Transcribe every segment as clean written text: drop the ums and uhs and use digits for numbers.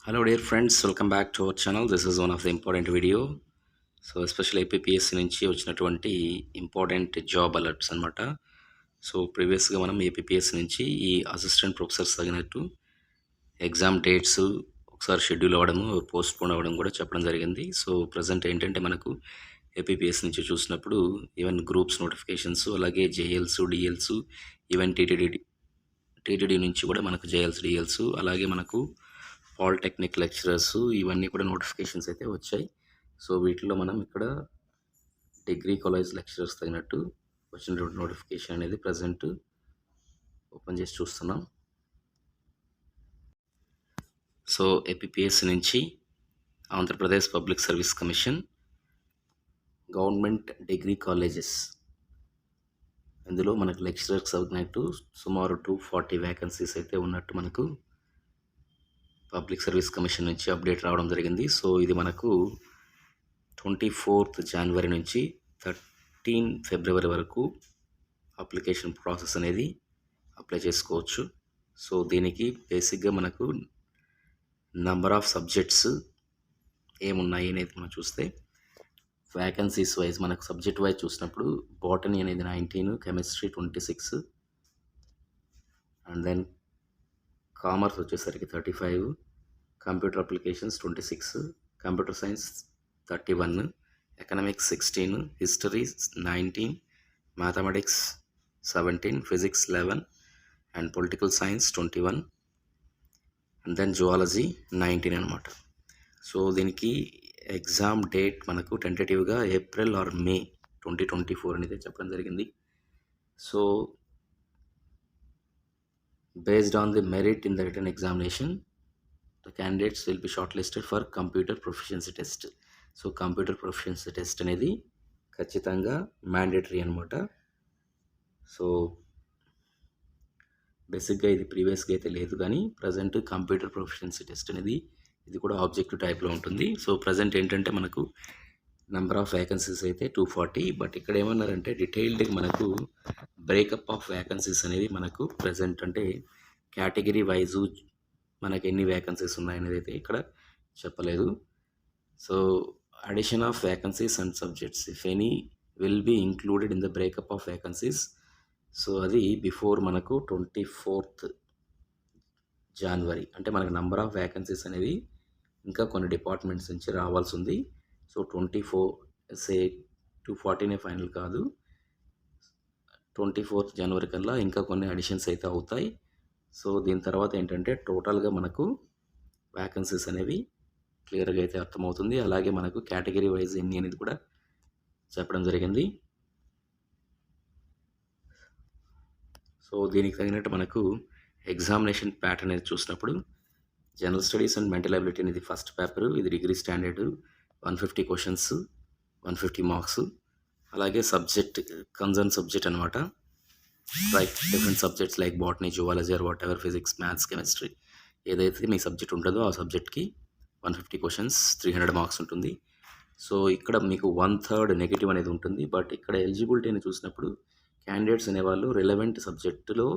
Hello dear friends, welcome back to our channel. This is one of the important video. So special APPSC నుంచి వచ్చినటువంటి important job alerts అనమాట. So ప్రీవియస్గా మనం APPSC నుంచి ఈ assistant professors తగినట్టు exam dates ఒకసారి షెడ్యూల్ అవ్వడము పోస్ట్పోన్ అవ్వడం కూడా చెప్పడం జరిగింది. సో ప్రజెంట్ ఏంటంటే మనకు ఏపీపీఎస్సీ నుంచి చూసినప్పుడు ఈవెన్ గ్రూప్స్ నోటిఫికేషన్స్, అలాగే జేఎల్స్, డిఎల్స్, ఈవెన్ టీటీడీ నుంచి కూడా మనకు జేఎల్స్, డిఎల్స్, అలాగే మనకు పాలిటెక్నిక్ లెక్చరర్స్ ఇవన్నీ కూడా నోటిఫికేషన్స్ అయితే వచ్చాయి. సో వీటిలో మనం ఇక్కడ డిగ్రీ కాలేజ్ లెక్చరర్స్ తగినట్టు వచ్చినటువంటి నోటిఫికేషన్ అనేది ప్రజెంట్ ఓపెన్ చేసి చూస్తున్నాం. సో ఏపీపీఎస్సీ నుంచి Andhra Pradesh public service commission government degree colleges, ఇందులో మనకు లెక్చరర్స్ తగినట్టు సుమారు 240 వ్యాకెన్సీస్ అయితే ఉన్నట్టు మనకు పబ్లిక్ సర్వీస్ కమిషన్ నుంచి అప్డేట్ రావడం జరిగింది. సో ఇది మనకు 24th జనవరి నుంచి 13 ఫిబ్రవరి వరకు అప్లికేషన్ ప్రాసెస్ అనేది అప్లై చేసుకోవచ్చు. సో దీనికి బేసిక్గా మనకు నంబర్ ఆఫ్ సబ్జెక్ట్స్ ఏమున్నాయి అనేది మనం చూస్తే వ్యాకెన్సీస్ వైజ్ మనకు సబ్జెక్ట్ వైజ్ చూసినప్పుడు బాటనీ అనేది 19, కెమిస్ట్రీ 26, అండ్ దెన్ కామర్స్ వచ్చేసరికి 35, computer applications 26, computer science 31, economics 16, history 19, mathematics 17, physics 11, and political science 21, and then zoology 19 అనమాట. సో దీనికి ఎగ్జామ్ డేట్ మనకు టెంటేటివ్గా ఏప్రిల్ ఆర్ మే 2024 అనేది చెప్పడం జరిగింది. So based on the merit in the written examination, the candidates will be shortlisted for computer proficiency test. So computer proficiency test అనేది ఖచ్చితంగా mandatory అనమాట. So బేసిక్గా ఇది ప్రీవియస్గా అయితే లేదు, కానీ ప్రజెంట్ కంప్యూటర్ ప్రొఫిషియన్సీ టెస్ట్ అనేది ఇది కూడా ఆబ్జెక్టివ్ టైప్లో ఉంటుంది. సో ప్రజెంట్ ఏంటంటే మనకు నెంబర్ ఆఫ్ వ్యాకెన్సీస్ అయితే 240, బట్ ఇక్కడ ఏమన్నారంటే డీటెయిల్డ్గా మనకు బ్రేకప్ ఆఫ్ వ్యాకెన్సీస్ అనేది మనకు ప్రజెంట్ అంటే కేటగిరీ వైజు మనకి ఎన్ని వ్యాకెన్సీస్ ఉన్నాయనేది అయితే ఇక్కడ చెప్పలేదు. So addition of vacancies and subjects if any will be included in the breakup of vacancies. So అది బిఫోర్ మనకు 24th జనవరి, అంటే మనకు నెంబర్ ఆఫ్ వ్యాకెన్సీస్ అనేది ఇంకా కొన్ని డిపార్ట్మెంట్స్ నుంచి రావాల్సి ఉంది. సో 24 240 ఫైనల్ కాదు, 24th జనవరి కల్లా ఇంకా కొన్ని అడిషన్స్ అయితే అవుతాయి. సో దీని తర్వాత ఏంటంటే టోటల్గా మనకు వ్యాకెన్సీస్ అనేవి క్లియర్గా అయితే అర్థమవుతుంది. అలాగే మనకు కేటగిరీ వైజ్ ఎన్ని అనేది కూడా చెప్పడం జరిగింది. సో దీనికి తగినట్టు మనకు ఎగ్జామినేషన్ ప్యాటర్న్ అనేది చూసినప్పుడు general studies and mental ability అనేది ఫస్ట్ పేపర్, ఇది డిగ్రీ స్టాండర్డ్ 150 క్వశ్చన్స్ 150 మార్క్స్. అలాగే సబ్జెక్ట్ కన్సర్న్ సబ్జెక్ట్ అనమాట, right different subjects like botany, zoology are what ever, physics, maths, chemistry ఏదైతే మీ సబ్జెక్ట్ ఉంటుందో ఆ సబ్జెక్ట్కి 150 క్వశ్చన్స్ 300 మార్క్స్ ఉంటుంది. సో ఇక్కడ మీకు 1/3 నెగిటివ్ అనేది ఉంటుంది. బట్ ఇక్కడ ఎలిజిబిలిటీని చూసినప్పుడు క్యాండిడేట్స్ అనేవాళ్ళు రిలవెంట్ సబ్జెక్టులో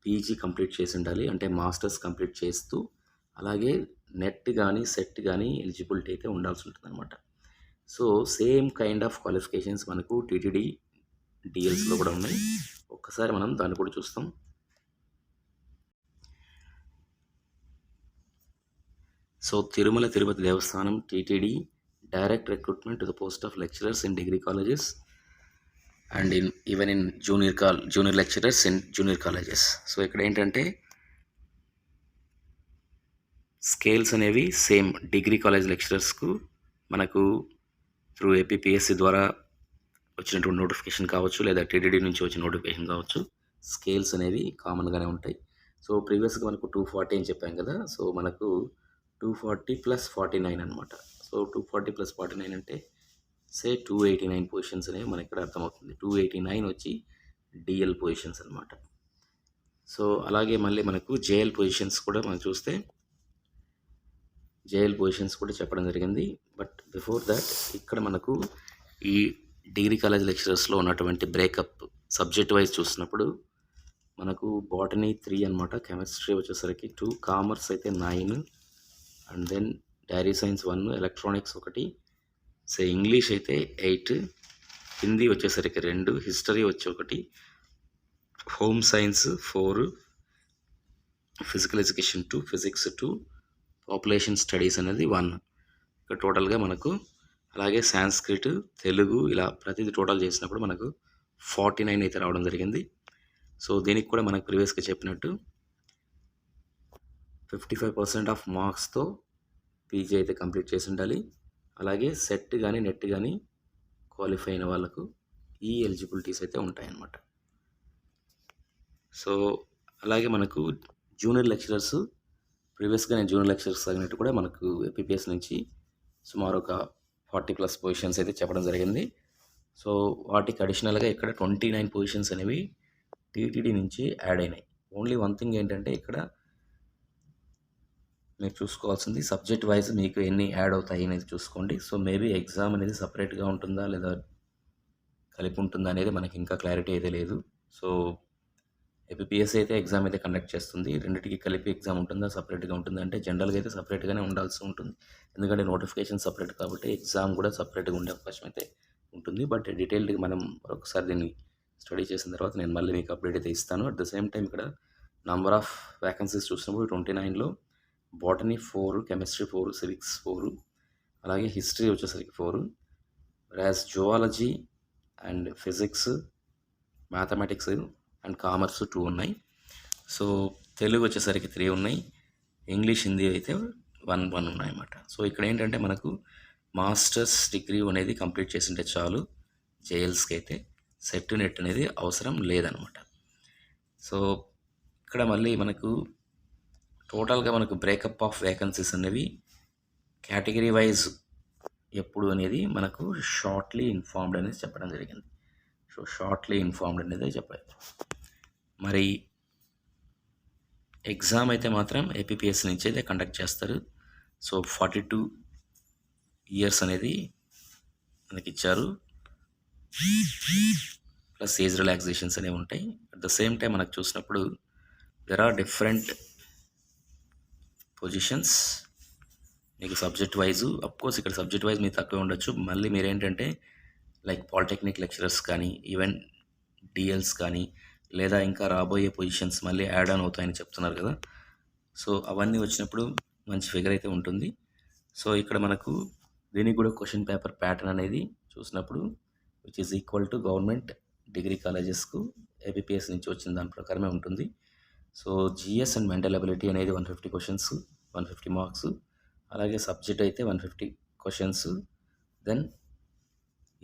పీజీ కంప్లీట్ చేసి ఉండాలి, అంటే మాస్టర్స్ కంప్లీట్ చేస్తూ, అలాగే నెట్ కానీ సెట్ కానీ ఎలిజిబిలిటీ అయితే ఉండాల్సి ఉంటుంది అనమాట. So same kind of qualifications మనకు టీటీడీ డిఎల్స్లో కూడా ఉన్నాయి. ఒక్కసారి మనం దాన్ని కూడా చూస్తాం. So Tirumala Tirupati Devasthanam TTD direct recruitment to the post of lecturers in degree colleges and even in junior lecturers in junior colleges. So ఇక్కడ ఏంటంటే స్కేల్స్ అనేవి సేమ్ డిగ్రీ కాలేజ్ లెక్చరర్స్కు మనకు త్రూ ఏపీపీఎస్సీ ద్వారా వచ్చినటువంటి నోటిఫికేషన్ కావచ్చు, లేదా టీటీడీ నుంచి వచ్చిన నోటిఫికేషన్ కావచ్చు, స్కేల్స్ అనేవి కామన్గానే ఉంటాయి. సో ప్రీవియస్గా మనకు 240 అని చెప్పాం కదా, సో మనకు 240 + 49 అనమాట. సో 240 + 49 అంటే 289 పొజిషన్స్ అనేవి మనకి ఇక్కడ అర్థమవుతుంది. 289 వచ్చి డిఎల్ పొజిషన్స్ అనమాట. సో అలాగే మళ్ళీ మనకు జేఎల్ పొజిషన్స్ కూడా మనం చూస్తే జేఎల్ పొజిషన్స్ కూడా చెప్పడం జరిగింది. బట్ బిఫోర్ దట్ ఇక్కడ మనకు ఈ డిగ్రీ కాలేజ్ లెక్చరర్స్లో ఉన్నటువంటి బ్రేకప్ సబ్జెక్ట్ వైజ్ చూసినప్పుడు మనకు బాటనీ 3 అనమాట, కెమిస్ట్రీ వచ్చేసరికి 2, కామర్స్ అయితే 9, and then dairy science 1, electronics 1, so English అయితే 8, హిందీ వచ్చేసరికి 2, హిస్టరీ వచ్చి 1, home science 4, physical education 2, physics 2, population studies అనేది 1. ఇక్కడ టోటల్గా మనకు అలాగే సాంస్క్రిట్, తెలుగు ఇలా ప్రతిదీ టోటల్ చేసినప్పుడు మనకు 49 అయితే రావడం జరిగింది. సో దీనికి కూడా మనకు ప్రీవియస్గా చెప్పినట్టు 55% ఆఫ్ మార్క్స్తో పీజీ అయితే కంప్లీట్ చేసి ఉండాలి. అలాగే సెట్ కానీ నెట్ కానీ క్వాలిఫై అయిన వాళ్ళకు ఈ ఎలిజిబిలిటీస్ అయితే ఉంటాయన్నమాట. సో అలాగే మనకు జూనియర్ లెక్చరర్స్ ప్రీవియస్గా నేను జూనియర్ లెక్చరర్స్ తగినట్టు కూడా మనకు ఏపీపీఎస్ నుంచి సుమారు ఒక 40+ పొజిషన్స్ అయితే చెప్పడం జరిగింది. సో వాటికి అడిషనల్గా ఇక్కడ 29 పొజిషన్స్ అనేవి టీటీడీ నుంచి యాడ్ అయినాయి. ఓన్లీ వన్ థింగ్ ఏంటంటే ఇక్కడ మీరు చూసుకోవాల్సింది సబ్జెక్ట్ వైజ్ మీకు ఎన్ని యాడ్ అవుతాయి అనేది చూసుకోండి. సో మేబీ ఎగ్జామ్ అనేది సపరేట్గా ఉంటుందా లేదా కలిపి ఉంటుందా అనేది మనకి ఇంకా క్లారిటీ అయితే లేదు. సో ఏపీపీఎస్ అయితే ఎగ్జామ్ అయితే కండక్ట్ చేస్తుంది. రెండింటికి కలిపి ఎగ్జామ్ ఉంటుందా సపరేట్గా ఉంటుందా అంటే జనరల్గా అయితే సపరేట్గానే ఉండాల్సి ఉంటుంది. ఎందుకంటే నోటిఫికేషన్ సపరేట్ కాబట్టి ఎగ్జామ్ కూడా సపరేట్గా ఉండే అవకాశం అయితే ఉంటుంది. బట్ డీటెయిల్డ్గా మనం ఒకసారి దీన్ని స్టడీ చేసిన తర్వాత నేను మళ్ళీ మీకు అప్డేట్ అయితే ఇస్తాను. అట్ ద సేమ్ టైం ఇక్కడ నంబర్ ఆఫ్ వ్యాకెన్సీస్ చూసినప్పుడు 29లో బాటనీ 4, కెమిస్ట్రీ 4, సివిక్స్ 4, అలాగే హిస్టరీ వచ్చేసరికి 4, రాస్ zoology and physics, mathematics and commerce 2 ఉన్నాయి. సో తెలుగు వచ్చేసరికి 3 ఉన్నాయి. ఇంగ్లీష్, హిందీ అయితే 1 ఉన్నాయన్నమాట. సో ఇక్కడ ఏంటంటే మనకు మాస్టర్స్ డిగ్రీ అనేది కంప్లీట్ చేసింటే చాలు జేఎల్స్కి అయితే సెట్ నెట్ అనేది అవసరం లేదనమాట. సో ఇక్కడ మళ్ళీ మనకు టోటల్గా మనకు బ్రేకప్ ఆఫ్ వేకెన్సీస్ అనేవి కేటగిరీ వైజ్ ఎప్పుడు అనేది మనకు షార్ట్లీ ఇన్ఫార్మ్డ్ అనేది చెప్పడం జరిగింది. సో షార్ట్లీ ఇన్ఫార్మ్డ్ అనేది చెప్పారు. మరి ఎగ్జామ్ అయితే మాత్రం ఏపీపీఎస్ నుంచి అయితే కండక్ట్ చేస్తారు. సో 42 ఇయర్స్ అనేది మనకి ఇచ్చారు, ప్లస్ ఏజ్ రిలాక్సేషన్స్ అనేవి ఉంటాయి. అట్ ద సేమ్ టైం మనకు చూసినప్పుడు దెర్ ఆర్ డిఫరెంట్ పొజిషన్స్ మీకు సబ్జెక్ట్ వైజు. అఫ్కోర్స్ ఇక్కడ సబ్జెక్ట్ వైజ్ మీకు తక్కువ ఉండొచ్చు. మళ్ళీ మీరేంటంటే లైక్ పాలిటెక్నిక్ లెక్చరర్స్ కానీ ఈవెన్ డిఎల్స్ కానీ లేదా ఇంకా రాబోయే పొజిషన్స్ మళ్ళీ యాడ్ ఆన్ అవుతాయని చెప్తున్నారు కదా. సో అవన్నీ వచ్చినప్పుడు మంచి ఫిగర్ అయితే ఉంటుంది. సో ఇక్కడ మనకు దీనికి కూడా క్వశ్చన్ పేపర్ ప్యాటర్న్ అనేది చూసినప్పుడు which is equal to government degree కాలేజెస్కు ఏపీపీఎస్ నుంచి వచ్చిన దాని ప్రకారమే ఉంటుంది. So GS and mental ability అనేది 150 క్వశ్చన్స్, 150 మార్క్స్. అలాగే సబ్జెక్ట్ అయితే 150 questions, then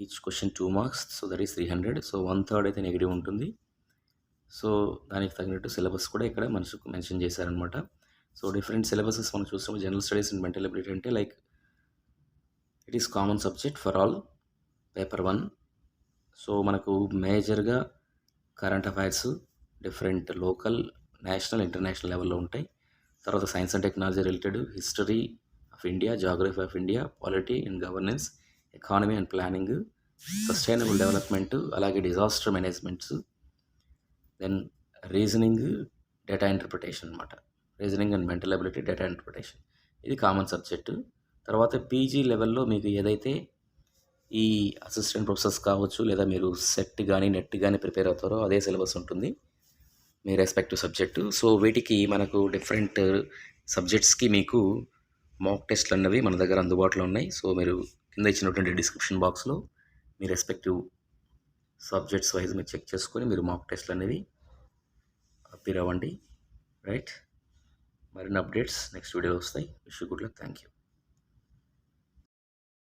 each question 2 marks, so that is 300. So 1/3 అయితే నెగిటివ్ ఉంటుంది. సో దానికి తగినట్టు సిలబస్ కూడా ఇక్కడ మనకు మెన్షన్ చేశారనమాట. సో డిఫరెంట్ సిలబసెస్ మనం చూసినప్పుడు general studies and mental ability అంటే like it is common subject for all paper 1. So మనకు మేజర్గా current affairs different local, national, international లెవెల్లో ఉంటాయి. తర్వాత science and technology related, history of India, geography of India, polity and governance, economy and planning, sustainable development, అలాగే disaster managements, then reasoning, data interpretation అనమాట. Reasoning and mental ability, data interpretation ఇది common subject. తర్వాత PG లెవెల్లో మీకు ఏదైతే ఈ assistant professors కావచ్చు లేదా మీరు సెట్ కానీ నెట్ కానీ ప్రిపేర్ అవుతారో అదే సిలబస్ ఉంటుంది మీ రెస్పెక్టివ్ సబ్జెక్టు. సో వీటికి మనకు డిఫరెంట్ సబ్జెక్ట్స్కి మీకు మాక్ టెస్ట్లు అన్నవి మన దగ్గర అందుబాటులో ఉన్నాయి. సో మీరు కింద ఇచ్చినటువంటి డిస్క్రిప్షన్ బాక్స్లో మీ రెస్పెక్టివ్ సబ్జెక్ట్స్ వైజ్ మీరు చెక్ చేసుకొని మీరు మాక్ టెస్ట్లు అనేవి అప్పీర్ అవ్వండి. రైట్, మరిన్ని అప్డేట్స్ నెక్స్ట్ వీడియోలో వస్తాయి. Wish you good luck. Thank you.